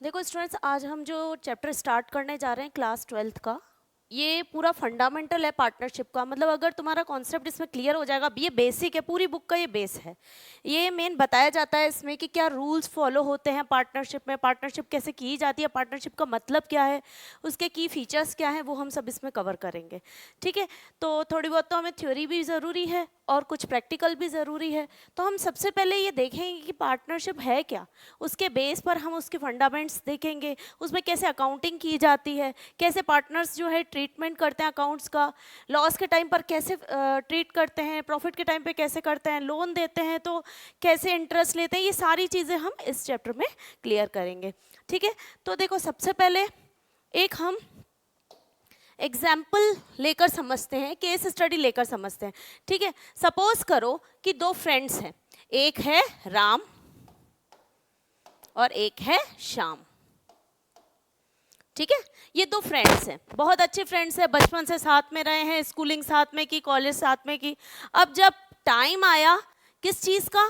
देखो स्टूडेंट्स, आज हम जो चैप्टर स्टार्ट करने जा रहे हैं क्लास 12th का, ये पूरा फंडामेंटल है पार्टनरशिप का। मतलब अगर तुम्हारा कॉन्सेप्ट इसमें क्लियर हो जाएगा, ये बेसिक है, पूरी बुक का ये बेस है। ये मेन बताया जाता है इसमें कि क्या रूल्स फॉलो होते हैं पार्टनरशिप में, पार्टनरशिप कैसे की जाती है, पार्टनरशिप का मतलब क्या है, उसके की फीचर्स क्या हैं, वो हम सब इसमें कवर करेंगे। ठीक है, तो थोड़ी बहुत तो हमें थ्योरी भी ज़रूरी है और कुछ प्रैक्टिकल भी ज़रूरी है। तो हम सबसे पहले ये देखेंगे कि पार्टनरशिप है क्या, उसके बेस पर हम उसके फंडामेंट्स देखेंगे, उसमें कैसे अकाउंटिंग की जाती है, कैसे पार्टनर्स जो है ट्रीटमेंट करते हैं अकाउंट्स का, लॉस के टाइम पर कैसे ट्रीट करते हैं, प्रॉफिट के टाइम पे कैसे करते हैं, लोन देते हैं तो कैसे इंटरेस्ट लेते हैं, ये सारी चीज़ें हम इस चैप्टर में क्लियर करेंगे। ठीक है, तो देखो सबसे पहले एक हम एग्जाम्पल लेकर समझते हैं, केस स्टडी लेकर समझते हैं। ठीक है, सपोज करो कि दो फ्रेंड्स हैं, एक है राम और एक है श्याम। ठीक है, ये दो फ्रेंड्स हैं, बहुत अच्छे फ्रेंड्स हैं, बचपन से साथ में रहे हैं, स्कूलिंग साथ में की, कॉलेज साथ में की। अब जब टाइम आया किस चीज़ का,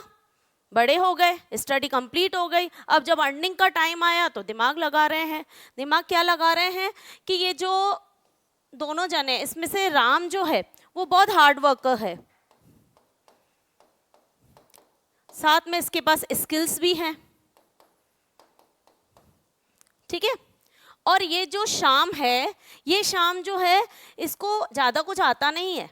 बड़े हो गए, स्टडी कंप्लीट हो गई, अब जब अर्निंग का टाइम आया तो दिमाग लगा रहे हैं। दिमाग क्या लगा रहे हैं कि ये जो दोनों जने, इसमें से राम जो है वो बहुत हार्ड वर्कर है, साथ में इसके पास स्किल्स भी हैं। ठीक है, और ये जो श्याम है, ये श्याम जो है इसको ज़्यादा कुछ आता नहीं है,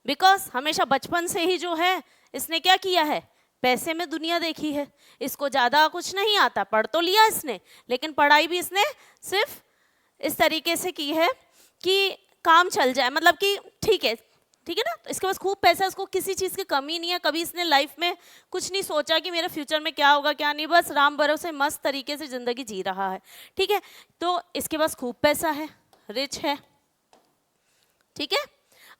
बिकॉज हमेशा बचपन से ही जो है इसने क्या किया है, पैसे में दुनिया देखी है, इसको ज़्यादा कुछ नहीं आता। पढ़ तो लिया इसने, लेकिन पढ़ाई भी इसने सिर्फ इस तरीके से की है कि काम चल जाए, मतलब कि ठीक है, ठीक है ना। तो इसके पास खूब पैसा, इसको किसी चीज़ की कमी नहीं है, कभी इसने लाइफ में कुछ नहीं सोचा कि मेरे फ्यूचर में क्या होगा क्या नहीं, बस राम भरोसे मस्त तरीके से ज़िंदगी जी रहा है। ठीक है, तो इसके पास खूब पैसा है, रिच है। ठीक है,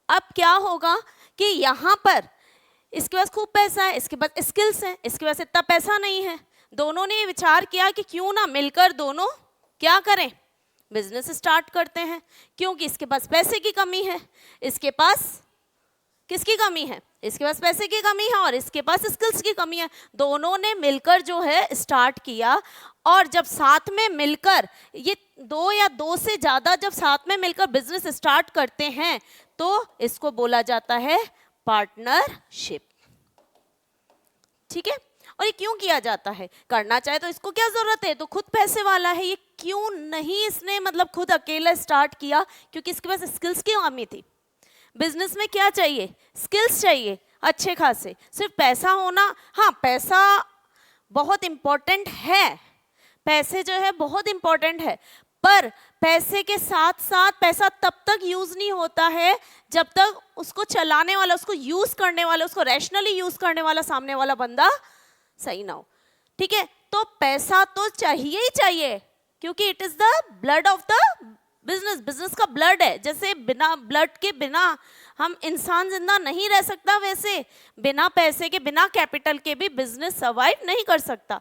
अब क्या होगा कि यहाँ पर इसके पास खूब पैसा है, इसके पास स्किल्स हैं, इसके पास इतना पैसा नहीं है। दोनों ने विचार किया कि क्यों ना मिलकर दोनों क्या करें, बिजनेस स्टार्ट करते हैं। क्योंकि इसके पास पैसे की कमी है, इसके पास किसकी कमी है, इसके पास पैसे की कमी है और इसके पास स्किल्स की कमी है। दोनों ने मिलकर जो है स्टार्ट किया, और जब साथ में मिलकर ये दो या दो से ज़्यादा जब साथ में मिलकर बिजनेस स्टार्ट करते हैं तो इसको बोला जाता है पार्टनरशिप। ठीक है, और ये क्यों किया जाता है, करना चाहे तो इसको क्या जरूरत है, तो खुद पैसे वाला है, ये क्यों नहीं इसने मतलब खुद अकेला स्टार्ट किया, क्योंकि इसके पास स्किल्स की कमी थी। बिजनेस में क्या चाहिए, स्किल्स चाहिए अच्छे खासे, सिर्फ पैसा होना, हाँ पैसा बहुत इम्पोर्टेंट है, पैसे जो है बहुत इम्पोर्टेंट है, पर पैसे के साथ साथ पैसा तब तक यूज नहीं होता है जब तक उसको चलाने वाला, उसको यूज करने वाला, उसको रैशनली यूज करने वाला सामने वाला बंदा सही ना हो। ठीक है, तो पैसा तो चाहिए ही चाहिए, क्योंकि it is the blood of the business, business का ब्लड है। जैसे बिना ब्लड के बिना हम इंसान जिंदा नहीं रह सकता, वैसे बिना पैसे के, बिना कैपिटल के भी बिजनेस सर्वाइव नहीं कर सकता,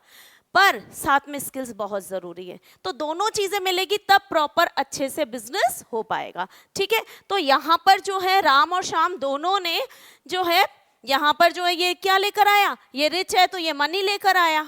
पर साथ में स्किल्स बहुत ज़रूरी है। तो दोनों चीज़ें मिलेगी तब प्रॉपर अच्छे से बिजनेस हो पाएगा। ठीक है, तो यहाँ पर जो है राम और श्याम दोनों ने जो है, यहाँ पर जो है ये क्या लेकर आया, ये रिच है तो ये मनी लेकर आया,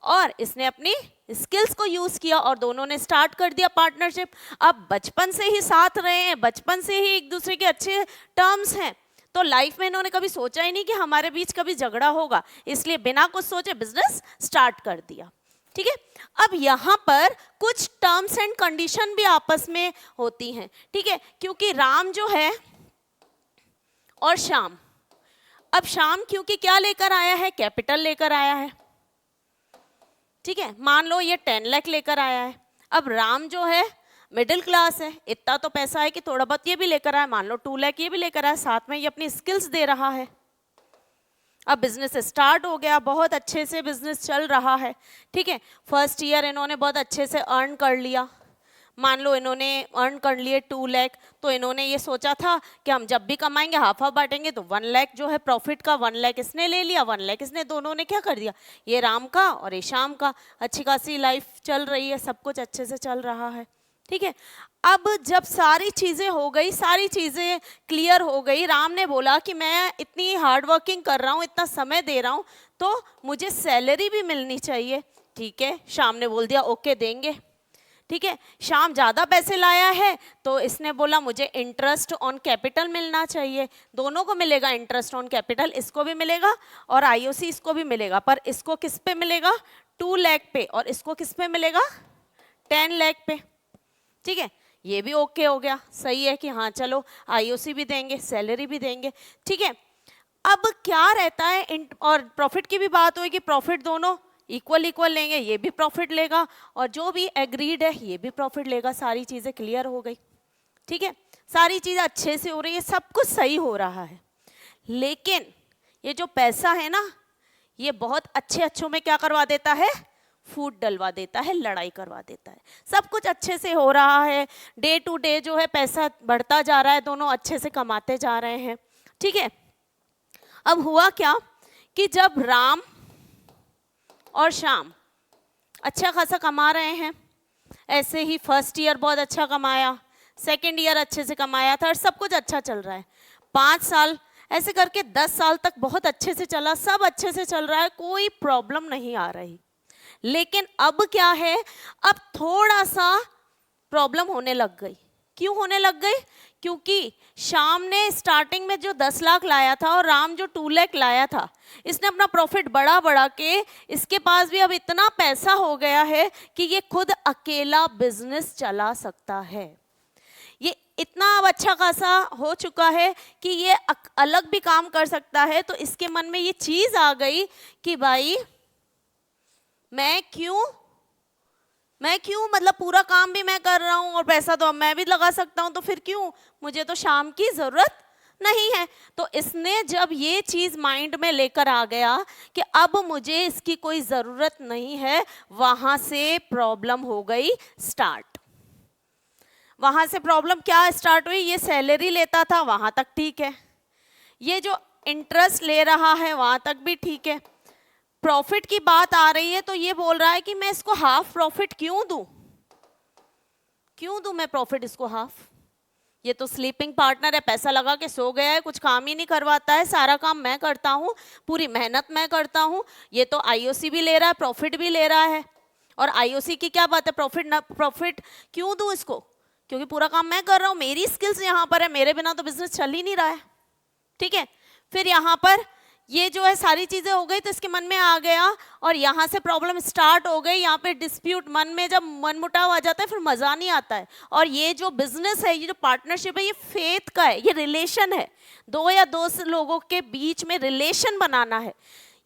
और इसने अपनी स्किल्स को यूज किया और दोनों ने स्टार्ट कर दिया पार्टनरशिप। अब बचपन से ही साथ रहे हैं, बचपन से ही एक दूसरे के अच्छे टर्म्स हैं, तो लाइफ में इन्होंने कभी सोचा ही नहीं कि हमारे बीच कभी झगड़ा होगा, इसलिए बिना कुछ सोचे बिजनेस स्टार्ट कर दिया। ठीक है, अब यहाँ पर कुछ टर्म्स एंड कंडीशन भी आपस में होती हैं। ठीक है, क्योंकि राम जो है और श्याम, अब श्याम क्योंकि क्या लेकर आया है, कैपिटल लेकर आया है। ठीक है, मान लो ये 10 लाख लेकर आया है, अब राम जो है मिडिल क्लास है, इतना तो पैसा है कि थोड़ा बहुत ये भी लेकर आया, मान लो 2 लाख ये भी लेकर आया, साथ में ये अपनी स्किल्स दे रहा है। अब बिजनेस स्टार्ट हो गया, बहुत अच्छे से बिजनेस चल रहा है। ठीक है, फर्स्ट ईयर इन्होंने बहुत अच्छे से अर्न कर लिया, मान लो इन्होंने अर्न कर लिए 2 लाख, तो इन्होंने ये सोचा था कि हम जब भी कमाएंगे हाफ हाफ बांटेंगे, तो 1 लाख जो है प्रॉफिट का 1 लाख इसने ले लिया, 1 लाख इसने, दोनों ने क्या कर दिया, ये राम का और ये श्याम का। अच्छी खासी लाइफ चल रही है, सब कुछ अच्छे से चल रहा है। ठीक है, अब जब सारी चीज़ें हो गई, सारी चीज़ें क्लियर हो गई, राम ने बोला कि मैं इतनी हार्ड वर्किंग कर रहा हूँ, इतना समय दे रहा हूँ, तो मुझे सैलरी भी मिलनी चाहिए, ठीक है, श्याम ने बोल दिया ओके देंगे। ठीक है, श्याम ज़्यादा पैसे लाया है तो इसने बोला मुझे इंटरेस्ट ऑन कैपिटल मिलना चाहिए। दोनों को मिलेगा इंटरेस्ट ऑन कैपिटल, इसको भी मिलेगा और आईओसी इसको भी मिलेगा, पर इसको किस पे मिलेगा 2 लाख पे और इसको किस पे मिलेगा 10 लाख पे। ठीक है, ये भी ओके हो गया, सही है कि हाँ चलो आईओसी भी देंगे सैलरी भी देंगे। ठीक है, अब क्या रहता है और प्रॉफिट की भी बात हुई कि प्रॉफिट दोनों इक्वल इक्वल लेंगे, ये भी प्रॉफिट लेगा और जो भी एग्रीड है ये भी प्रॉफिट लेगा। सारी चीजें क्लियर हो गई। ठीक है, सारी चीजें अच्छे से हो रही है, सब कुछ सही हो रहा है। लेकिन ये जो पैसा है ना, ये बहुत अच्छों में क्या करवा देता है, फूट डलवा देता है, लड़ाई करवा देता है। सब कुछ अच्छे से हो रहा है, डे टू डे जो है पैसा बढ़ता जा रहा है, दोनों अच्छे से कमाते जा रहे हैं। ठीक है, अब हुआ क्या कि जब राम और श्याम अच्छा खासा कमा रहे हैं, ऐसे ही फर्स्ट ईयर बहुत अच्छा कमाया, सेकंड ईयर अच्छे से कमाया, थर्ड, सब कुछ अच्छा चल रहा है। 5 साल ऐसे करके 10 साल तक बहुत अच्छे से चला, सब अच्छे से चल रहा है, कोई प्रॉब्लम नहीं आ रही। लेकिन अब क्या है, अब थोड़ा सा प्रॉब्लम होने लग गई। क्यों होने लग गई? क्योंकि श्याम ने स्टार्टिंग में जो 10 लाख लाया था और राम जो 2 लाख लाया था, इसने अपना प्रॉफिट बढ़ा के इसके पास भी अब इतना पैसा हो गया है कि ये खुद अकेला बिजनेस चला सकता है। ये इतना अब अच्छा खासा हो चुका है कि ये अलग भी काम कर सकता है। तो इसके मन में ये चीज आ गई कि भाई मैं क्यों मतलब पूरा काम भी मैं कर रहा हूं और पैसा तो अब मैं भी लगा सकता हूं, तो फिर क्यों, मुझे तो श्याम की जरूरत नहीं है। तो इसने जब ये चीज माइंड में लेकर आ गया कि अब मुझे इसकी कोई जरूरत नहीं है, वहां से प्रॉब्लम हो गई स्टार्ट। वहां से प्रॉब्लम क्या स्टार्ट हुई, ये सैलरी लेता था वहां तक ठीक है, ये जो इंटरेस्ट ले रहा है वहां तक भी ठीक है, प्रॉफिट की बात आ रही है तो ये बोल रहा है कि मैं इसको हाफ प्रॉफिट क्यों दूं मैं प्रॉफिट इसको हाफ। ये तो स्लीपिंग पार्टनर है, पैसा लगा के सो गया है, कुछ काम ही नहीं करवाता है, सारा काम मैं करता हूँ, पूरी मेहनत मैं करता हूँ। ये तो आईओसी भी ले रहा है, प्रॉफिट भी ले रहा है, और आईओसी की क्या बात है, प्रॉफिट क्यों दूं इसको, क्योंकि पूरा काम मैं कर रहा हूँ, मेरी स्किल्स यहाँ पर है, मेरे बिना तो बिजनेस चल ही नहीं रहा है। ठीक है, फिर यहाँ पर ये जो है सारी चीजें हो गई तो इसके मन में आ गया और यहाँ से प्रॉब्लम स्टार्ट हो गई। यहाँ पे डिस्प्यूट, मन में जब मनमुटाव आ जाता है फिर मजा नहीं आता है। और ये जो बिजनेस है, ये जो पार्टनरशिप है, ये फेथ का है, ये रिलेशन है, 2 या 2 लोगों के बीच में रिलेशन बनाना है।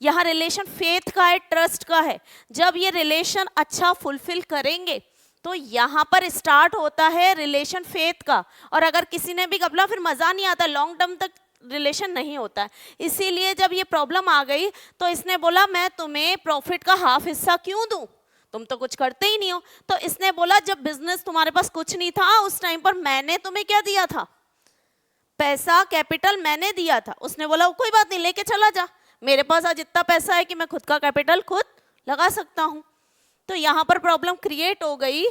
यहाँ रिलेशन फेथ का है, ट्रस्ट का है। जब ये रिलेशन अच्छा फुलफिल करेंगे तो यहाँ पर स्टार्ट होता है रिलेशन फेथ का। और अगर किसी ने भी कबला, फिर मजा नहीं आता, लॉन्ग टर्म तक रिलेशन नहीं होता है। इसीलिए जब ये प्रॉब्लम आ गई तो इसने बोला मैं तुम्हें प्रॉफिट का हाफ हिस्सा क्यों दूं, तुम तो कुछ करते ही नहीं हो। तो इसने बोला जब बिजनेस तुम्हारे पास कुछ नहीं था उस टाइम पर मैंने तुम्हें क्या दिया था, पैसा, कैपिटल मैंने दिया था। उसने बोला कोई बात नहीं, लेके चला जा, मेरे पास आज इतना पैसा है कि मैं खुद का कैपिटल खुद लगा सकता हूं। तो यहाँ पर प्रॉब्लम क्रिएट हो गई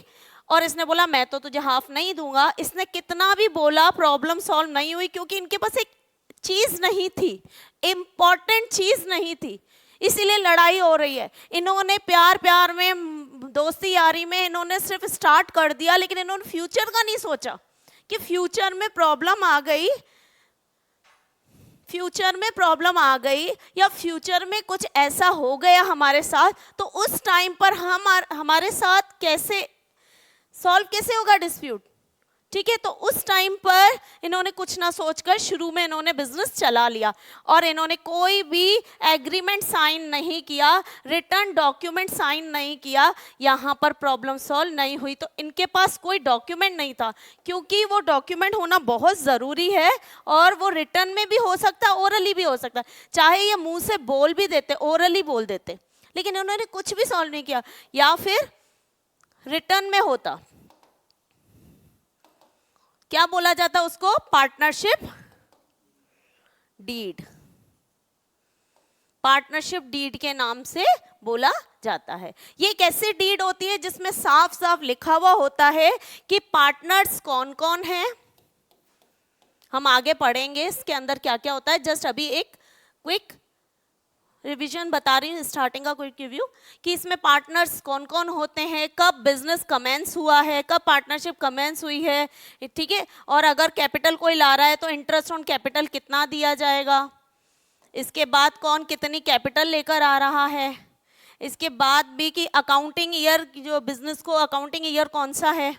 और इसने बोला मैं तो तुझे हाफ नहीं दूंगा। इसने कितना भी बोला प्रॉब्लम सॉल्व नहीं हुई, क्योंकि इनके पास एक चीज नहीं थी, इंपॉर्टेंट चीज नहीं थी, इसीलिए लड़ाई हो रही है। इन्होंने प्यार में, दोस्ती यारी में इन्होंने सिर्फ स्टार्ट कर दिया, लेकिन इन्होंने फ्यूचर का नहीं सोचा कि फ्यूचर में प्रॉब्लम आ गई, या फ्यूचर में कुछ ऐसा हो गया हमारे साथ, तो उस टाइम पर हमारे साथ कैसे सॉल्व कैसे होगा डिस्प्यूट। ठीक है, तो उस टाइम पर इन्होंने कुछ ना सोचकर शुरू में इन्होंने बिजनेस चला लिया और इन्होंने कोई भी एग्रीमेंट साइन नहीं किया, रिटर्न डॉक्यूमेंट साइन नहीं किया। यहाँ पर प्रॉब्लम सॉल्व नहीं हुई। तो इनके पास कोई डॉक्यूमेंट नहीं था, क्योंकि वो डॉक्यूमेंट होना बहुत ज़रूरी है और वो रिटर्न में भी हो सकता है, ओरली भी हो सकता है। चाहे ये मुंह से बोल भी देते, ओरली बोल देते, लेकिन उन्होंने कुछ भी सॉल्व नहीं किया। या फिर रिटर्न में होता, क्या बोला जाता उसको, पार्टनरशिप डीड, पार्टनरशिप डीड के नाम से बोला जाता है। ये एक ऐसी डीड होती है जिसमें साफ साफ लिखा हुआ होता है कि पार्टनर्स कौन कौन हैं। हम आगे पढ़ेंगे इसके अंदर क्या क्या होता है, जस्ट अभी एक क्विक रिवीजन बता रही हूँ, स्टार्टिंग का क्विक रिव्यू, कि इसमें पार्टनर्स कौन कौन होते हैं, कब बिजनेस कमेंस हुआ है, कब पार्टनरशिप कमेंस हुई है, ठीक है, और अगर कैपिटल कोई ला रहा है तो इंटरेस्ट ऑन कैपिटल कितना दिया जाएगा, इसके बाद कौन कितनी कैपिटल लेकर आ रहा है, इसके बाद भी कि अकाउंटिंग ईयर, जो बिजनेस को अकाउंटिंग ईयर कौन सा है,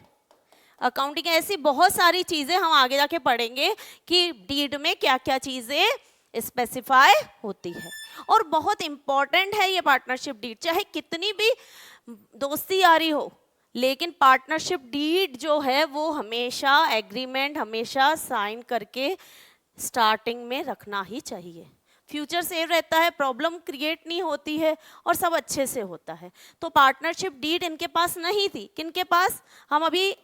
अकाउंटिंग, ऐसी बहुत सारी चीजें हम आगे जाके पढ़ेंगे कि डीड में क्या क्या चीजें स्पेसिफाई होती है। और बहुत इंपॉर्टेंट है ये पार्टनरशिप डीड, चाहे कितनी भी दोस्ती यारी हो, लेकिन पार्टनरशिप डीड जो है वो हमेशा एग्रीमेंट हमेशा साइन करके स्टार्टिंग में रखना ही चाहिए। फ्यूचर सेव रहता है, प्रॉब्लम क्रिएट नहीं होती है और सब अच्छे से होता है। तो पार्टनरशिप डीड इनके पास नहीं थी, किनके पास, हम अभी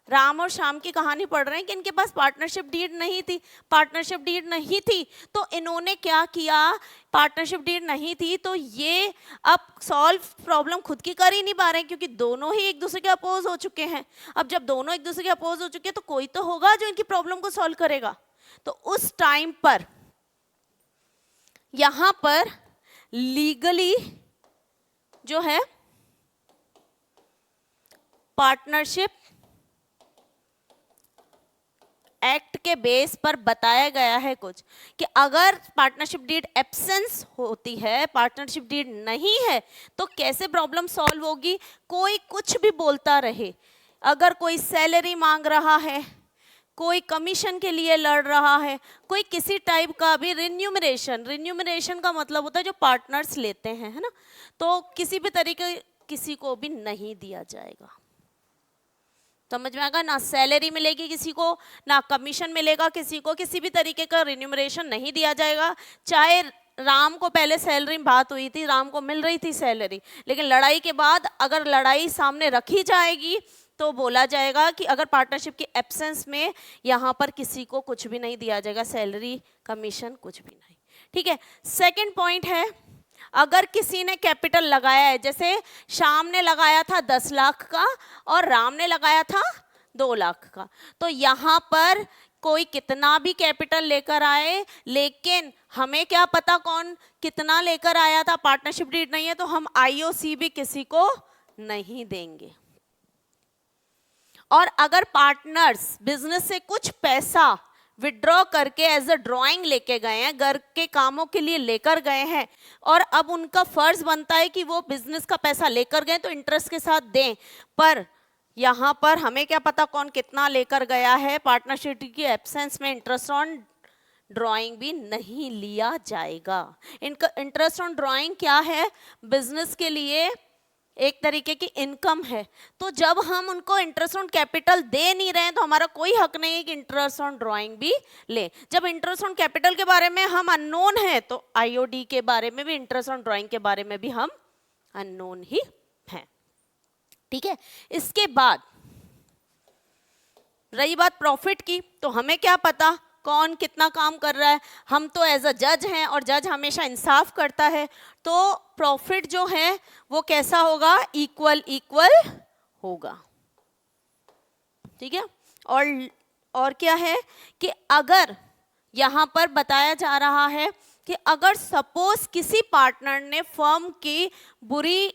राम और श्याम की कहानी पढ़ रहे हैं कि इनके पास पार्टनरशिप डीड नहीं थी। पार्टनरशिप डीड नहीं थी तो इन्होंने क्या किया, पार्टनरशिप डीड नहीं थी तो ये अब सॉल्व प्रॉब्लम खुद की कर ही नहीं पा रहे हैं, क्योंकि दोनों ही एक दूसरे के अपोज हो चुके हैं। अब जब दोनों एक दूसरे के अपोज हो चुके हैं तो कोई तो होगा जो इनकी प्रॉब्लम को सॉल्व करेगा। तो उस टाइम पर यहां पर लीगली जो है पार्टनरशिप एक्ट के बेस पर बताया गया है कुछ कि अगर पार्टनरशिप डीड एब्सेंस होती है, पार्टनरशिप डीड नहीं है, तो कैसे प्रॉब्लम सॉल्व होगी। कोई कुछ भी बोलता रहे, अगर कोई सैलरी मांग रहा है, कोई कमीशन के लिए लड़ रहा है, कोई किसी टाइप का भी रिन्यूमरेशन का मतलब होता है जो पार्टनर्स लेते हैं, है ना, तो किसी भी तरीके किसी को भी नहीं दिया जाएगा। समझ में आएगा ना, सैलरी मिलेगी किसी को, ना कमीशन मिलेगा किसी को, किसी भी तरीके का रिन्यूमरेशन नहीं दिया जाएगा। चाहे राम को पहले सैलरी बात हुई थी, राम को मिल रही थी सैलरी, लेकिन लड़ाई के बाद अगर लड़ाई सामने रखी जाएगी तो बोला जाएगा कि अगर पार्टनरशिप की एब्सेंस में यहाँ पर किसी को कुछ भी नहीं दिया जाएगा, सैलरी कमीशन कुछ भी नहीं, ठीक है। सेकंड पॉइंट है, अगर किसी ने कैपिटल लगाया है, जैसे श्याम ने लगाया था 10 लाख का और राम ने लगाया था 2 लाख का, तो यहाँ पर कोई कितना भी कैपिटल लेकर आए, लेकिन हमें क्या पता कौन कितना लेकर आया था, पार्टनरशिप डीड नहीं है तो हम आईओसी भी किसी को नहीं देंगे। और अगर पार्टनर्स बिजनेस से कुछ पैसा विड्रॉ करके एज अ ड्राइंग लेके गए हैं, घर के कामों के लिए लेकर गए हैं, और अब उनका फर्ज बनता है कि वो बिजनेस का पैसा लेकर गए तो इंटरेस्ट के साथ दें, पर यहाँ पर हमें क्या पता कौन कितना लेकर गया है। पार्टनरशिप की एब्सेंस में इंटरेस्ट ऑन ड्राइंग भी नहीं लिया जाएगा। इनका इंटरेस्ट ऑन ड्राइंग क्या है, बिजनेस के लिए एक तरीके की इनकम है, तो जब हम उनको इंटरेस्ट ऑन कैपिटल दे नहीं रहे हैं तो हमारा कोई हक नहीं है कि इंटरेस्ट ऑन ड्राइंग भी ले। जब इंटरेस्ट ऑन कैपिटल के बारे में हम अननोन है तो आईओडी के बारे में भी, इंटरेस्ट ऑन ड्राइंग के बारे में भी हम अननोन ही हैं, ठीक है। इसके बाद रही बात प्रॉफिट की, तो हमें क्या पता कौन कितना काम कर रहा है, हम तो एज अ जज हैं और जज हमेशा इंसाफ करता है, तो प्रॉफिट जो है वो कैसा होगा, इक्वल इक्वल होगा, ठीक है। और क्या है कि अगर यहाँ पर बताया जा रहा है कि अगर सपोज किसी पार्टनर ने फर्म की बुरी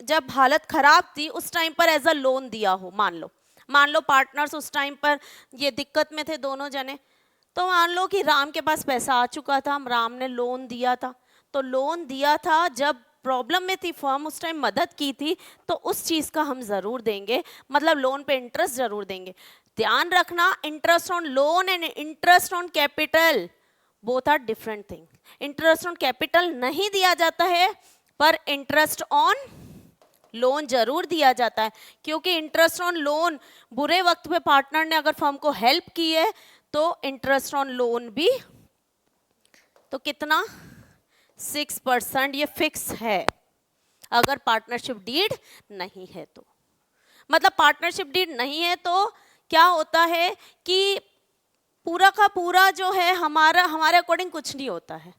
जब हालत खराब थी उस टाइम पर एज अ लोन दिया हो, मान लो पार्टनर्स उस टाइम पर ये दिक्कत में थे दोनों जने, तो मान लो कि राम के पास पैसा आ चुका था, राम ने लोन दिया था, तो लोन दिया था जब प्रॉब्लम में थी फर्म, उस टाइम मदद की थी, तो उस चीज़ का हम ज़रूर देंगे, मतलब लोन पे इंटरेस्ट ज़रूर देंगे। ध्यान रखना, interest on loan and interest on capital both are different thing. Interest on capital नहीं दिया जाता है पर इंटरेस्ट ऑन लोन जरूर दिया जाता है, क्योंकि इंटरेस्ट ऑन लोन बुरे वक्त पे पार्टनर ने अगर फर्म को हेल्प की है तो इंटरेस्ट ऑन लोन भी तो कितना 6% ये फिक्स है अगर पार्टनरशिप डीड नहीं है तो। मतलब पार्टनरशिप डीड नहीं है तो क्या होता है कि पूरा का पूरा जो है हमारे अकॉर्डिंग कुछ नहीं होता है।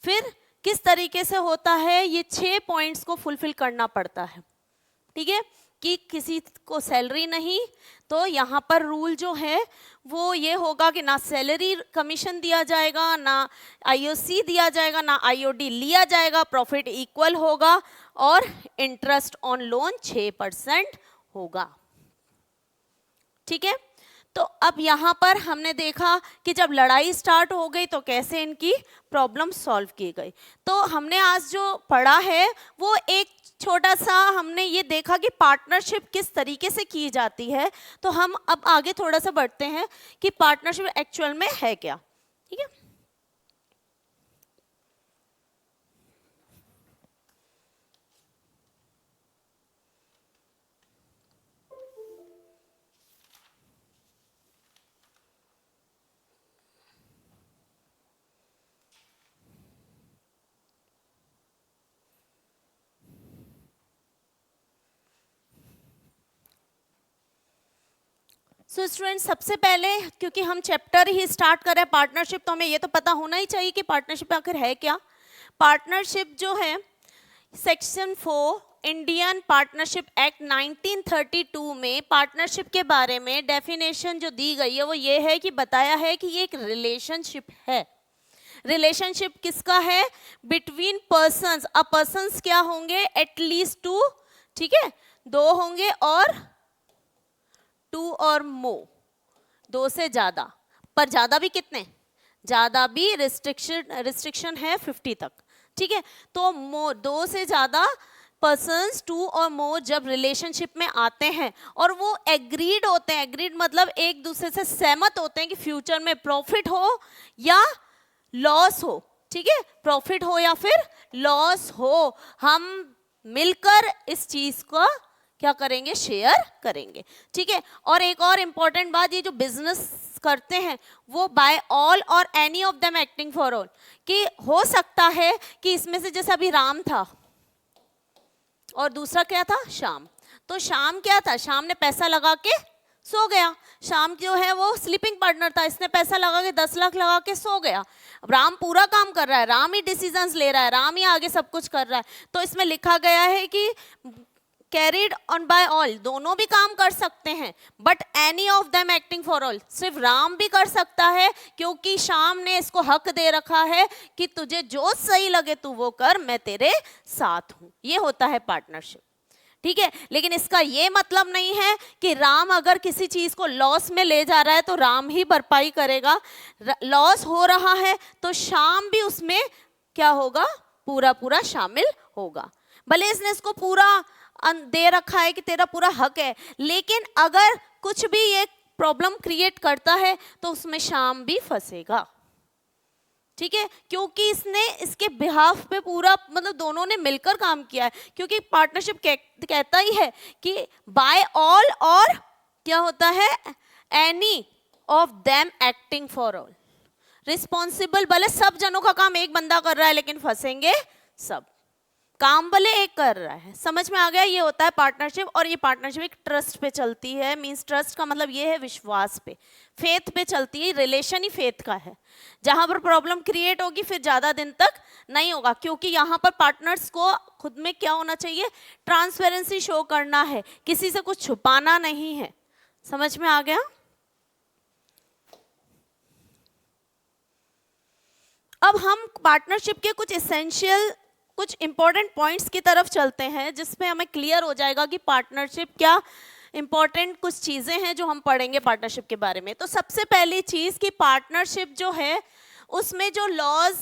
फिर किस तरीके से होता है, ये 6 पॉइंट्स को फुलफिल करना पड़ता है, ठीक है। कि किसी को सैलरी नहीं, तो यहाँ पर रूल जो है वो ये होगा कि ना सैलरी कमीशन दिया जाएगा, ना आईओसी दिया जाएगा, ना आईओडी लिया जाएगा, प्रॉफिट इक्वल होगा और इंटरेस्ट ऑन लोन 6% होगा। ठीक है, तो अब यहाँ पर हमने देखा कि जब लड़ाई स्टार्ट हो गई तो कैसे इनकी प्रॉब्लम सॉल्व की गई। तो हमने आज जो पढ़ा है वो एक छोटा सा हमने ये देखा कि पार्टनरशिप किस तरीके से की जाती है। तो हम अब आगे थोड़ा सा बढ़ते हैं कि पार्टनरशिप एक्चुअल में है क्या। ठीक है, सो स्टूडेंट सबसे पहले क्योंकि हम चैप्टर ही स्टार्ट कर रहे हैं पार्टनरशिप, तो हमें ये तो पता होना ही चाहिए कि पार्टनरशिप आखिर है क्या। पार्टनरशिप जो है सेक्शन 4 इंडियन पार्टनरशिप एक्ट 1932 में पार्टनरशिप के बारे में डेफिनेशन जो दी गई है वो ये है कि बताया है कि ये एक रिलेशनशिप है। रिलेशनशिप किसका है? Between persons. अब पर्सन्स क्या होंगे? एटलीस्ट 2, ठीक है, 2 होंगे और 2 और मोर, 2 से ज्यादा। पर ज्यादा भी कितने? ज्यादा भी रिस्ट्रिक्शन है 50 तक। ठीक है, तो 2 से ज्यादा पर्सन्स 2 और मोर जब रिलेशनशिप में आते हैं और वो एग्रीड होते हैं, एग्रीड मतलब एक दूसरे से सहमत होते हैं कि फ्यूचर में प्रॉफिट हो या लॉस हो, ठीक है, प्रॉफिट हो या फिर लॉस हो, हम मिलकर इस चीज को क्या करेंगे? शेयर करेंगे। ठीक है, और एक और इंपॉर्टेंट बात, ये जो बिजनेस करते हैं वो बाय ऑल और any of them acting for all, कि हो सकता है कि इसमें से जैसे अभी राम था और दूसरा क्या था? श्याम। तो श्याम क्या था? श्याम ने पैसा लगा के सो गया। श्याम जो है वो स्लीपिंग पार्टनर था, इसने पैसा लगा के 10 लाख लगा के सो गया। अब राम पूरा काम कर रहा है, राम ही डिसीजंस ले रहा है, राम ही आगे सब कुछ कर रहा है। तो इसमें लिखा गया है कि कैरिड ऑन बाय ऑल, दोनों भी काम कर सकते हैं, but any of them acting for all, सिर्फ राम भी कर सकता है क्योंकि श्याम ने इसको हक दे रखा है कि तुझे जो सही लगे तू वो कर, मैं तेरे साथ हूं। ये होता है पार्टनरशिप। ठीक है, लेकिन इसका ये मतलब नहीं है कि राम अगर किसी चीज को लॉस में ले जा रहा है तो राम ही भरपाई करेगा। लॉस हो रहा है तो श्याम भी उसमें क्या होगा? पूरा पूरा शामिल होगा। भले इसने इसको पूरा दे रखा है कि तेरा पूरा हक है, लेकिन अगर कुछ भी ये प्रॉब्लम क्रिएट करता है तो उसमें श्याम भी फंसेगा। ठीक है, क्योंकि इसने इसके बिहाफ पे पूरा मतलब दोनों ने मिलकर काम किया है, क्योंकि पार्टनरशिप कहता ही है कि बाय ऑल और क्या होता है? Any of them acting for all, responsible. भले सब जनों का काम एक बंदा कर रहा है लेकिन फंसेंगे सब, काम भले एक कर रहा है। समझ में आ गया? ये होता है पार्टनरशिप। और ये पार्टनरशिप एक ट्रस्ट पे चलती है। मींस ट्रस्ट का मतलब ये है विश्वास पे, फेथ पे चलती है। रिलेशन ही फेथ का है। जहां पर प्रॉब्लम क्रिएट होगी फिर ज्यादा दिन तक नहीं होगा, क्योंकि यहाँ पर पार्टनर्स को खुद में क्या होना चाहिए? ट्रांसपेरेंसी शो करना है, किसी से कुछ छुपाना नहीं है। समझ में आ गया? अब हम पार्टनरशिप के कुछ एसेंशियल, कुछ इंपॉर्टेंट पॉइंट्स की तरफ चलते हैं जिसमें हमें क्लियर हो जाएगा कि पार्टनरशिप क्या इंपॉर्टेंट कुछ चीजें हैं जो हम पढ़ेंगे पार्टनरशिप के बारे में। तो सबसे पहली चीज कि पार्टनरशिप जो है उसमें जो लॉज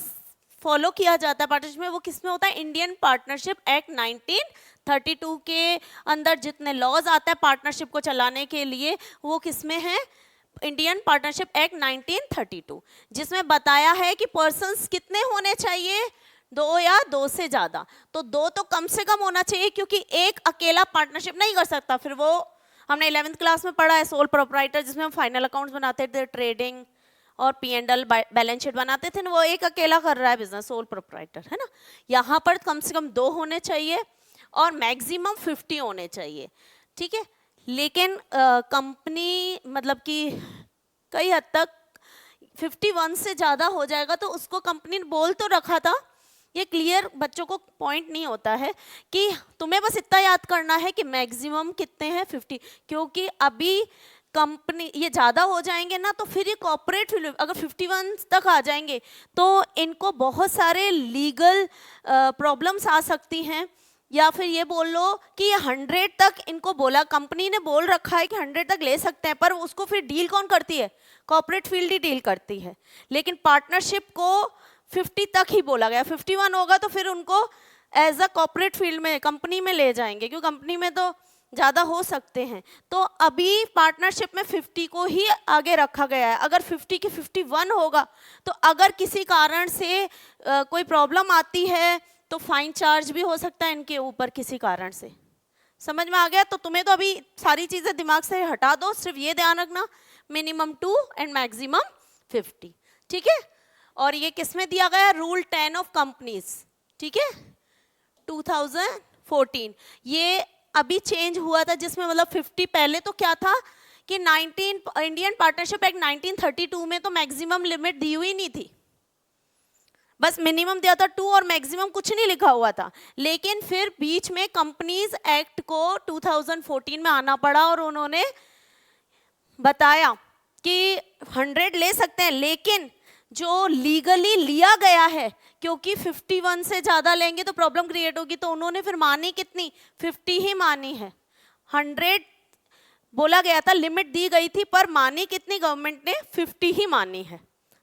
फॉलो किया जाता है पार्टनरशिप में वो किसमें होता है? इंडियन पार्टनरशिप एक्ट 1932 के अंदर जितने लॉज आता है पार्टनरशिप को चलाने के लिए वो किसमें है? इंडियन पार्टनरशिप एक्ट 1932, जिसमें बताया है कि पर्सन्स कितने होने चाहिए? 2 या 2 से ज्यादा। तो 2 तो कम से कम होना चाहिए, क्योंकि एक अकेला पार्टनरशिप नहीं कर सकता। फिर वो हमने 11th क्लास में पढ़ा है सोल प्रोप्राइटर, जिसमें हम फाइनल अकाउंट्स बनाते थे, ट्रेडिंग और P&L बैलेंस शीट बनाते थे, वो एक अकेला कर रहा है बिजनेस, सोल प्रोप्राइटर है ना। यहाँ पर कम से कम 2 होने चाहिए और मैक्सिमम 50 होने चाहिए। ठीक है, लेकिन कंपनी मतलब कि कई हद तक 51 से ज़्यादा हो जाएगा तो उसको कंपनी ने बोल तो रखा था ये क्लियर बच्चों को पॉइंट नहीं होता है कि तुम्हें बस इतना याद करना है कि मैक्सिमम कितने हैं 50, क्योंकि अभी कंपनी ये ज़्यादा हो जाएंगे ना तो फिर ये कॉर्पोरेट फील्ड अगर 51 तक आ जाएंगे तो इनको बहुत सारे लीगल प्रॉब्लम्स आ सकती हैं, या फिर ये बोल लो कि ये 100 तक इनको बोला, कंपनी ने बोल रखा है कि 100 तक ले सकते हैं, पर उसको फिर डील कौन करती है? कॉर्पोरेट फील्ड ही डील करती है। लेकिन पार्टनरशिप को 50 तक ही बोला गया, 51 होगा तो फिर उनको एज अ कॉर्पोरेट फील्ड में कंपनी में ले जाएंगे, क्योंकि कंपनी में तो ज़्यादा हो सकते हैं। तो अभी पार्टनरशिप में 50 को ही आगे रखा गया है। अगर 50 की 51 होगा तो अगर किसी कारण से कोई प्रॉब्लम आती है तो फाइन चार्ज भी हो सकता है इनके ऊपर किसी कारण से। समझ में आ गया? तो तुम्हें तो अभी सारी चीज़ें दिमाग से हटा दो, सिर्फ ये ध्यान रखना मिनिमम 2 एंड मैक्सिमम 50, ठीक है? और ये किस में दिया गया? रूल 10 ऑफ कंपनीज, ठीक है, 2014। ये अभी चेंज हुआ था, जिसमें मतलब 50 पहले तो क्या था कि इंडियन पार्टनरशिप एक्ट 1932 में तो मैक्सिमम लिमिट दी हुई नहीं थी, बस मिनिमम दिया था 2 और मैक्सिमम कुछ नहीं लिखा हुआ था। लेकिन फिर बीच में कंपनीज एक्ट को 2014 में आना पड़ा और उन्होंने बताया कि 100 ले सकते हैं, लेकिन जो लीगली लिया गया है, क्योंकि 51 से ज़्यादा लेंगे तो प्रॉब्लम क्रिएट होगी, तो उन्होंने फिर मानी कितनी? 50 ही मानी है। 100 बोला गया था, लिमिट दी गई थी, पर मानी कितनी गवर्नमेंट ने? 50 ही मानी है।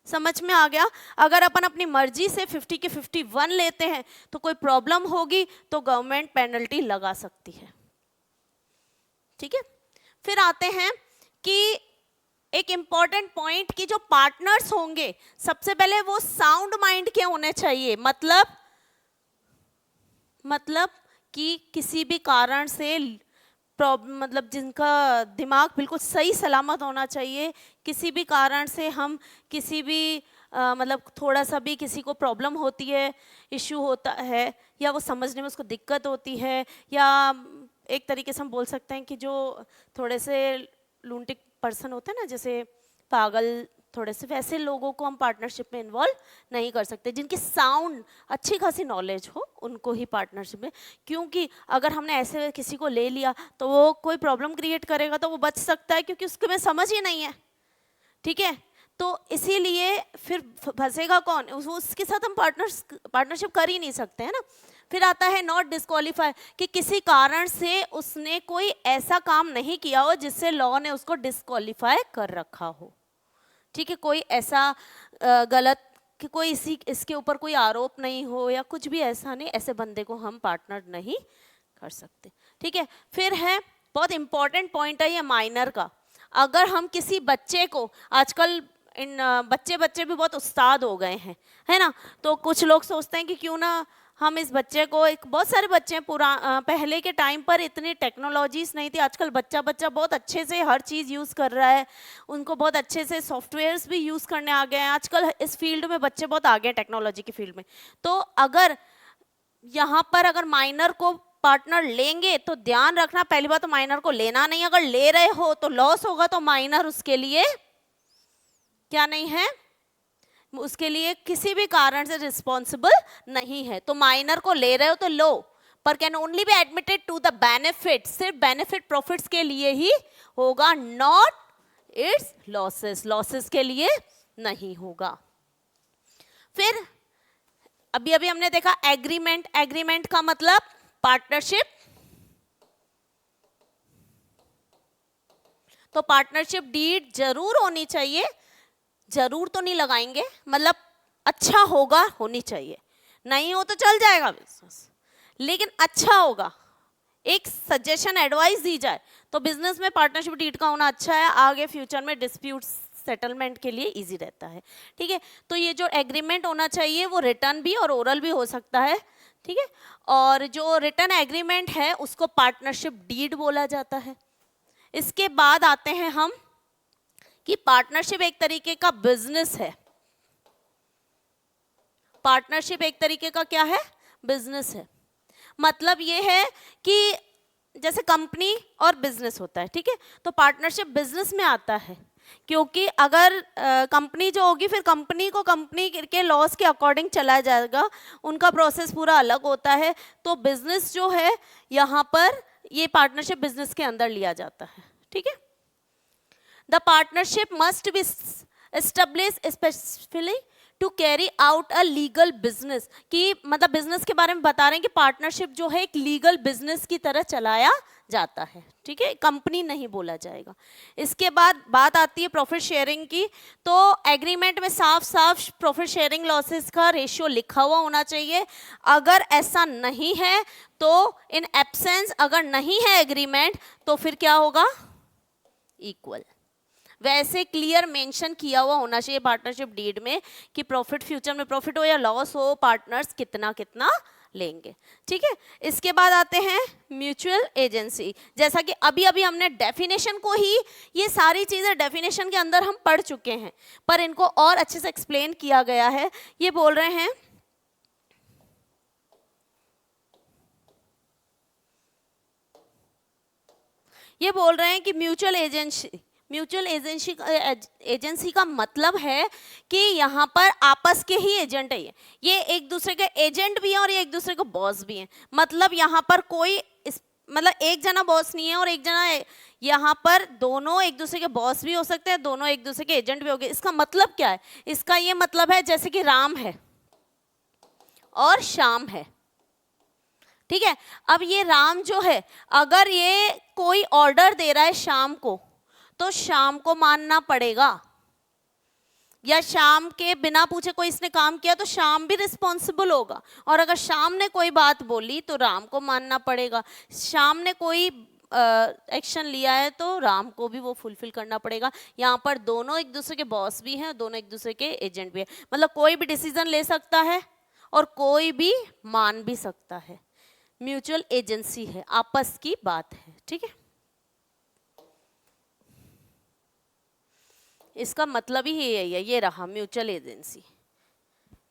समझ में आ गया? अगर अपन अपनी मर्जी से 50 के 51 लेते हैं तो कोई प्रॉब्लम होगी तो गवर्नमेंट पेनल्टी लगा सकती है, ठीक है? फिर आते हैं कि एक इंपॉर्टेंट पॉइंट कि जो पार्टनर्स होंगे सबसे पहले वो साउंड माइंड के होने चाहिए। मतलब कि किसी भी कारण से मतलब जिनका दिमाग बिल्कुल सही सलामत होना चाहिए, किसी भी कारण से हम किसी भी मतलब थोड़ा सा भी किसी को प्रॉब्लम होती है, इश्यू होता है, या वो समझने में उसको दिक्कत होती है, या एक तरीके से हम बोल सकते हैं कि जो थोड़े से लूंटिक पर्सन होते हैं ना, जैसे पागल थोड़े से, वैसे लोगों को हम पार्टनरशिप में इन्वॉल्व नहीं कर सकते। जिनकी साउंड अच्छी खासी नॉलेज हो उनको ही पार्टनरशिप में, क्योंकि अगर हमने ऐसे किसी को ले लिया तो वो कोई प्रॉब्लम क्रिएट करेगा तो वो बच सकता है, क्योंकि उसके में समझ ही नहीं है, ठीक है? तो इसीलिए फिर फंसेगा कौन? उसके साथ हम पार्टनरशिप कर ही नहीं सकते, है ना? फिर आता है नॉट डिस्क्वालीफाई, कि किसी कारण से उसने कोई ऐसा काम नहीं किया हो जिससे लॉ ने उसको डिस्क्वालीफाई कर रखा हो, ठीक है? कोई ऐसा गलत कि कोई इसके ऊपर कोई आरोप नहीं हो या कुछ भी ऐसा नहीं, ऐसे बंदे को हम पार्टनर नहीं कर सकते, ठीक है? फिर है बहुत इंपॉर्टेंट पॉइंट है ये माइनर का। अगर हम किसी बच्चे को, आजकल इन बच्चे भी बहुत उस्ताद हो गए हैं, है ना? तो कुछ लोग सोचते हैं कि क्यों ना हम इस बच्चे को, एक बहुत सारे बच्चे हैं पहले के टाइम पर इतनी टेक्नोलॉजीज नहीं थी, आजकल बच्चा बहुत अच्छे से हर चीज़ यूज़ कर रहा है, उनको बहुत अच्छे से सॉफ्टवेयर्स भी यूज़ करने आ गए हैं। आजकल इस फील्ड में बच्चे बहुत आगे हैं, टेक्नोलॉजी की फील्ड में। तो अगर यहाँ पर अगर माइनर को पार्टनर लेंगे तो ध्यान रखना, पहली बात तो माइनर को लेना नहीं, अगर ले रहे हो तो लॉस होगा, तो माइनर उसके लिए क्या नहीं है, उसके लिए किसी भी कारण से रिस्पॉन्सिबल नहीं है। तो माइनर को ले रहे हो तो लो, पर can only be admitted to the benefit, सिर्फ बेनिफिट प्रॉफिट्स के लिए ही होगा, नॉट इट्स लॉसेस, लॉसेस के लिए नहीं होगा। फिर अभी हमने देखा एग्रीमेंट, एग्रीमेंट का मतलब पार्टनरशिप। तो पार्टनरशिप डीड जरूर होनी चाहिए, जरूर तो नहीं लगाएंगे, मतलब अच्छा होगा, होनी चाहिए, नहीं हो तो चल जाएगा बिजनेस, लेकिन अच्छा होगा। एक सजेशन एडवाइस दी जाए तो बिजनेस में पार्टनरशिप डीड का होना अच्छा है, आगे फ्यूचर में डिस्प्यूट सेटलमेंट के लिए इजी रहता है, ठीक है? तो ये जो एग्रीमेंट होना चाहिए वो रिटर्न भी और ओरल भी हो सकता है, ठीक है? और जो रिटर्न एग्रीमेंट है उसको पार्टनरशिप डीड बोला जाता है। इसके बाद आते हैं हम कि पार्टनरशिप एक तरीके का बिजनेस है। पार्टनरशिप एक तरीके का क्या है? बिजनेस है। मतलब ये है कि जैसे कंपनी और बिजनेस होता है, ठीक है? तो पार्टनरशिप बिजनेस में आता है, क्योंकि अगर कंपनी जो होगी फिर कंपनी को कंपनी के लॉस के अकॉर्डिंग चलाया जाएगा, उनका प्रोसेस पूरा अलग होता है। तो बिजनेस जो है यहाँ पर ये पार्टनरशिप बिजनेस के अंदर लिया जाता है, ठीक है। The partnership must be establish specifically to carry out a legal business, कि मतलब बिजनेस के बारे में बता रहे हैं कि पार्टनरशिप जो है एक लीगल बिजनेस की तरह चलाया जाता है, ठीक है, कंपनी नहीं बोला जाएगा। इसके बाद बात आती है प्रॉफिट शेयरिंग की। तो एग्रीमेंट में साफ साफ प्रॉफिट शेयरिंग लॉसेस का रेशियो लिखा हुआ होना चाहिए। अगर ऐसा नहीं है तो इन एब्सेंस, अगर नहीं है एग्रीमेंट तो फिर क्या होगा, इक्वल। वैसे क्लियर मेंशन किया हुआ होना चाहिए पार्टनरशिप डीड में कि प्रॉफिट, फ्यूचर में प्रॉफिट हो या लॉस हो, पार्टनर्स कितना कितना लेंगे, ठीक है। इसके बाद आते हैं म्यूचुअल एजेंसी। जैसा कि अभी अभी हमने डेफिनेशन को ही, ये सारी चीजें डेफिनेशन के अंदर हम पढ़ चुके हैं, पर इनको और अच्छे से एक्सप्लेन किया गया है। ये बोल रहे हैं कि म्यूचुअल एजेंसी का मतलब है कि यहाँ पर आपस के ही एजेंट है, ये एक दूसरे के एजेंट भी हैं और ये एक दूसरे को बॉस भी हैं। मतलब यहाँ पर कोई मतलब एक जना बॉस नहीं है और एक जना, यहाँ पर दोनों एक दूसरे के बॉस भी हो सकते हैं, दोनों एक दूसरे के एजेंट भी हो गए। इसका मतलब क्या है, इसका ये मतलब है जैसे कि राम है और श्याम है, ठीक है। अब ये राम जो है, अगर ये कोई ऑर्डर दे रहा है शाम को, तो शाम को मानना पड़ेगा, या शाम के बिना पूछे कोई इसने काम किया तो शाम भी रिस्पॉन्सिबल होगा। और अगर शाम ने कोई बात बोली तो राम को मानना पड़ेगा। शाम ने कोई एक्शन लिया है तो राम को भी वो फुलफिल करना पड़ेगा। यहाँ पर दोनों एक दूसरे के बॉस भी हैं, दोनों एक दूसरे के एजेंट भी हैं। मतलब कोई भी डिसीजन ले सकता है और कोई भी मान भी सकता है। म्यूचुअल एजेंसी है, आपस की बात है, ठीक है। इसका मतलब ही यही है, ये रहा म्यूचुअल एजेंसी,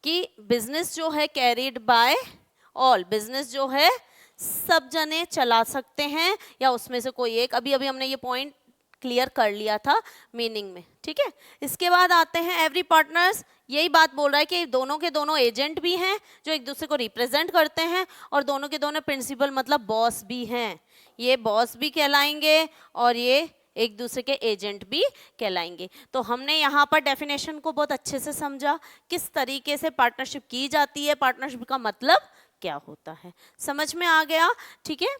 कि बिजनेस जो है कैरिड बाय ऑल, बिजनेस जो है सब जने चला सकते हैं या उसमें से कोई एक। अभी अभी हमने ये पॉइंट क्लियर कर लिया था मीनिंग में, ठीक है। इसके बाद आते हैं एवरी पार्टनर्स, यही बात बोल रहा है कि दोनों के दोनों एजेंट भी हैं जो एक दूसरे को रिप्रेजेंट करते हैं, और दोनों के दोनों प्रिंसिपल मतलब बॉस भी हैं। ये बॉस भी कहलाएंगे और ये एक दूसरे के एजेंट भी कहलाएंगे। तो हमने यहाँ पर डेफिनेशन को बहुत अच्छे से समझा, किस तरीके से पार्टनरशिप की जाती है, पार्टनरशिप का मतलब क्या होता है, समझ में आ गया, ठीक है।